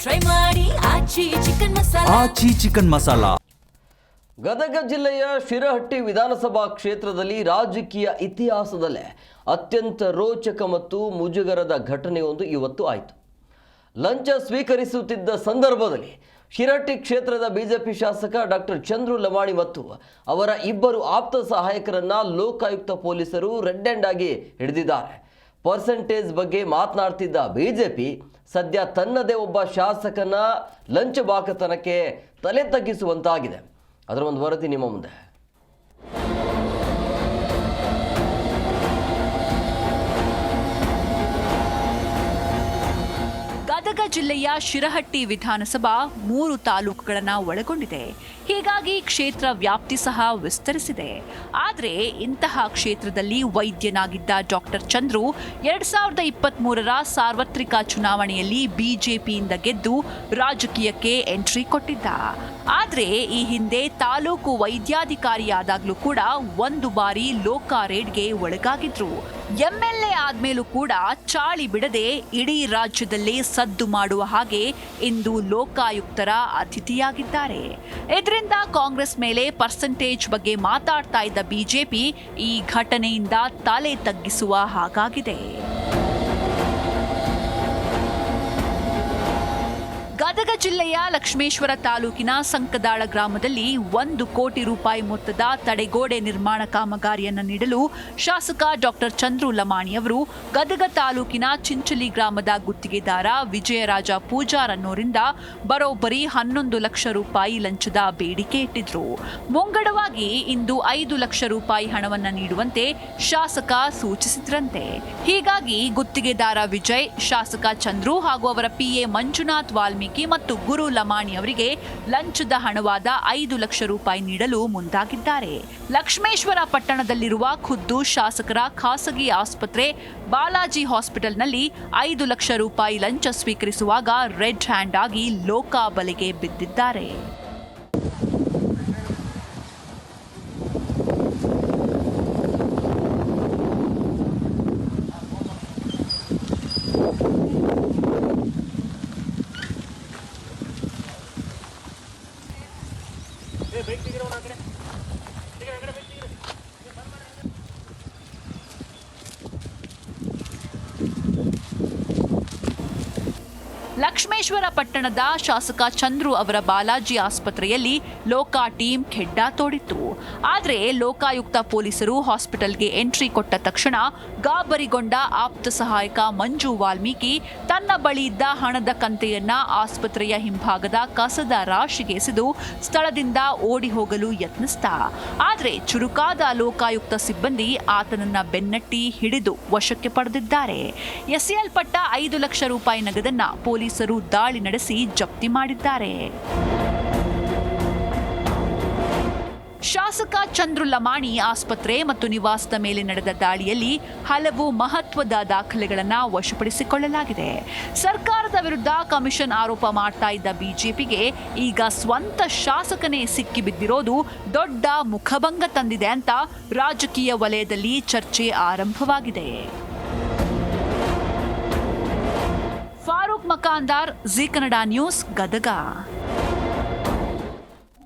Try ಮಾಡಿ ಆಚಿ chicken masala. Gadag ಜಿಲ್ಲೆಯ ಶಿರಹಟ್ಟಿ ವಿಧಾನಸಭಾ ಕ್ಷೇತ್ರದಲ್ಲಿ ರಾಜಕೀಯ ಇತಿಹಾಸದಲ್ಲೇ ಅತ್ಯಂತ ರೋಚಕ ಮತ್ತು ಮುಜುಗರದ ಘಟನೆಯೊಂದು ಇವತ್ತು ಆಯಿತು. ಲಂಚ ಸ್ವೀಕರಿಸುತ್ತಿದ್ದ ಸಂದರ್ಭದಲ್ಲಿ ಶಿರಹಟ್ಟಿ ಕ್ಷೇತ್ರದ ಬಿಜೆಪಿ ಶಾಸಕ ಡಾಕ್ಟರ್ ಚಂದ್ರು ಲಮಾಣಿ ಮತ್ತು ಅವರ ಇಬ್ಬರು ಆಪ್ತ ಸಹಾಯಕರನ್ನ ಲೋಕಾಯುಕ್ತ ಪೊಲೀಸರು ರೆಡ್ ಹ್ಯಾಂಡ್ ಆಗಿ ಹಿಡಿದಿದ್ದಾರೆ. ಪರ್ಸೆಂಟೇಜ್ ಬಗ್ಗೆ ಮಾತನಾಡ್ತಿದ್ದ ಬಿಜೆಪಿ ಸದ್ಯ ತನ್ನದೇ ಒಬ್ಬ ಶಾಸಕನ ಲಂಚ ಬಾಕತನಕ್ಕೆ ತಲೆ ತಗ್ಗಿಸುವಂತಾಗಿದೆ. ಅದರ ಒಂದು ವರದಿ ನಿಮ್ಮ ಮುಂದೆ. ಗದಗ ಜಿಲ್ಲೆಯ ಶಿರಹಟ್ಟಿ ವಿಧಾನಸಭಾ 3 ತಾಲೂಕುಗಳನ್ನು ಒಳಗೊಂಡಿದೆ. ಹೀಗಾಗಿ ಕ್ಷೇತ್ರ ವ್ಯಾಪ್ತಿ ಸಹ ವಿಸ್ತರಿಸಿದೆ. ಆದರೆ ಇಂತಹ ಕ್ಷೇತ್ರದಲ್ಲಿ ವೈದ್ಯನಾಗಿದ್ದ ಡಾಕ್ಟರ್ ಚಂದ್ರು 2023ರ ಸಾರ್ವತ್ರಿಕ ಚುನಾವಣೆಯಲ್ಲಿ ಬಿಜೆಪಿಯಿಂದ ಗೆದ್ದು ರಾಜಕೀಯಕ್ಕೆ ಎಂಟ್ರಿ ಕೊಟ್ಟಿದ್ದ. ಆದರೆ ಈ ಹಿಂದೆ ತಾಲೂಕು ವೈದ್ಯಾಧಿಕಾರಿಯಾದಾಗಲೂ ಕೂಡ 1 ಬಾರಿ ಲೋಕ ರೇಡ್ಗೆ ಒಳಗಾಗಿದ್ರು. ಎಂಎಲ್ಎ ಆದ್ಮೇಲೂ ಕೂಡ ಚಾಳಿ ಬಿಡದೆ ಇಡೀ ರಾಜ್ಯದಲ್ಲೇ ಸದ್ದು ಮಾಡುವ ಹಾಗೆ ಇಂದು ಲೋಕಾಯುಕ್ತರ ಅತಿಥಿಯಾಗಿದ್ದಾರೆ. ಇದರಿಂದ ಕಾಂಗ್ರೆಸ್ ಮೇಲೆ ಪರ್ಸೆಂಟೇಜ್ ಬಗ್ಗೆ ಮಾತಾಡ್ತಾ ಇದ್ದ ಬಿಜೆಪಿ ಈ ಘಟನೆಯಿಂದ ತಲೆ ತಗ್ಗಿಸುವ ಹಾಗಾಗಿದೆ. ಗದಗ ಜಿಲ್ಲೆಯ ಲಕ್ಷ್ಮೇಶ್ವರ ತಾಲೂಕಿನ ಸಂಕದಾಳ ಗ್ರಾಮದಲ್ಲಿ 1 ಕೋಟಿ ರೂಪಾಯಿ ಮೊತ್ತದ ತಡೆಗೋಡೆ ನಿರ್ಮಾಣ ಕಾಮಗಾರಿಯನ್ನು ನೀಡಲು ಶಾಸಕ ಡಾಕ್ಟರ್ ಚಂದ್ರು ಲಮಾಣಿ ಅವರು ಗದಗ ತಾಲೂಕಿನ ಚಿಂಚಲಿ ಗ್ರಾಮದ ಗುತ್ತಿಗೆದಾರ ವಿಜಯರಾಜ ಪೂಜಾರ್ ಅನ್ನೋರಿಂದ ಬರೋಬ್ಬರಿ 11 ಲಕ್ಷ ರೂಪಾಯಿ ಲಂಚದ ಬೇಡಿಕೆ ಇಟ್ಟಿದ್ರು. ಮುಂಗಡವಾಗಿ ಇಂದು 5 ಲಕ್ಷ ರೂಪಾಯಿ ಹಣವನ್ನು ನೀಡುವಂತೆ ಶಾಸಕ ಸೂಚಿಸಿದ್ರಂತೆ. ಹೀಗಾಗಿ ಗುತ್ತಿಗೆದಾರ ವಿಜಯ್, ಶಾಸಕ ಚಂದ್ರು ಹಾಗೂ ಅವರ ಪಿಎ ಮಂಜುನಾಥ್ ವಾಲ್ಮೀಕಿ ಮತ್ತು ಗುರು ಲಮಾಣಿ ಅವರಿಗೆ ಲಂಚದ ಹಣವಾದ 5 ಲಕ್ಷ ರೂಪಾಯಿ ನೀಡಲು ಮುಂದಾಗಿದ್ದಾರೆ. ಲಕ್ಷ್ಮೇಶ್ವರ ಪಟ್ಟಣದಲ್ಲಿರುವ ಖುದ್ದು ಶಾಸಕರ ಖಾಸಗಿ ಆಸ್ಪತ್ರೆ ಬಾಲಾಜಿ ಹಾಸ್ಪಿಟಲ್ನಲ್ಲಿ 5 ಲಕ್ಷ ರೂಪಾಯಿ ಲಂಚ ಸ್ವೀಕರಿಸುವಾಗ ರೆಡ್ ಹ್ಯಾಂಡ್ ಆಗಿ ಲೋಕ ಬಲೆಗೆ ಬಿದ್ದಿದ್ದಾರೆ. ಲಕ್ಷ್ಮೇಶ್ವರ ಪಟ್ಟಣದ ಶಾಸಕ ಚಂದ್ರು ಅವರ ಬಾಲಾಜಿ ಆಸ್ಪತ್ರೆಯಲ್ಲಿ ಲೋಕ ಟೀಮ್ ಖೆಡ್ಡ ತೋಡಿತ್ತು. ಆದರೆ ಲೋಕಾಯುಕ್ತ ಪೊಲೀಸರು ಹಾಸ್ಪಿಟಲ್ಗೆ ಎಂಟ್ರಿ ಕೊಟ್ಟ ತಕ್ಷಣ ಗಾಬರಿಗೊಂಡ ಆಪ್ತ ಸಹಾಯಕ ಮಂಜು ವಾಲ್ಮೀಕಿ ತನ್ನ ಬಳಿ ಇದ್ದ ಹಣದ ಕಂತೆಯನ್ನ ಆಸ್ಪತ್ರೆಯ ಹಿಂಭಾಗದ ಕಸದ ರಾಶಿಗೆ ಎಸೆದು ಸ್ಥಳದಿಂದ ಓಡಿ ಹೋಗಲು ಯತ್ನಿಸಿದ. ಆದರೆ ಚುರುಕಾದ ಲೋಕಾಯುಕ್ತ ಸಿಬ್ಬಂದಿ ಆತನನ್ನ ಬೆನ್ನಟ್ಟಿ ಹಿಡಿದು ವಶಕ್ಕೆ ಪಡೆದಿದ್ದಾರೆ. ಎಸೆಯಲ್ಪಟ್ಟ 5 ಲಕ್ಷ ರೂಪಾಯಿ ನಗದನ್ನ ಪೊಲೀಸರು ದಾಳಿ ನಡೆಸಿ ಜಪ್ತಿ ಮಾಡಿದ್ದಾರೆ. ಶಾಸಕ ಚಂದ್ರು ಲಮಾಣಿ ಆಸ್ಪತ್ರೆ ಮತ್ತು ನಿವಾಸದ ಮೇಲೆ ನಡೆದ ದಾಳಿಯಲ್ಲಿ ಹಲವು ಮಹತ್ವದ ದಾಖಲೆಗಳನ್ನು ವಶಪಡಿಸಿಕೊಳ್ಳಲಾಗಿದೆ. ಸರ್ಕಾರದ ವಿರುದ್ಧ ಕಮಿಷನ್ ಆರೋಪ ಮಾಡ್ತಾ ಇದ್ದ ಬಿಜೆಪಿಗೆ ಈಗ ಸ್ವಂತ ಶಾಸಕನೇ ಸಿಕ್ಕಿಬಿದ್ದಿರೋದು ದೊಡ್ಡ ಮುಖಭಂಗ ತಂದಿದೆ ಅಂತ ರಾಜಕೀಯ ವಲಯದಲ್ಲಿ ಚರ್ಚೆ ಆರಂಭವಾಗಿದೆ. ಫಾರೂಕ್ ಮಕಾಂದಾರ್, ಜೀ ಕನ್ನಡ ನ್ಯೂಸ್, ಗದಗ.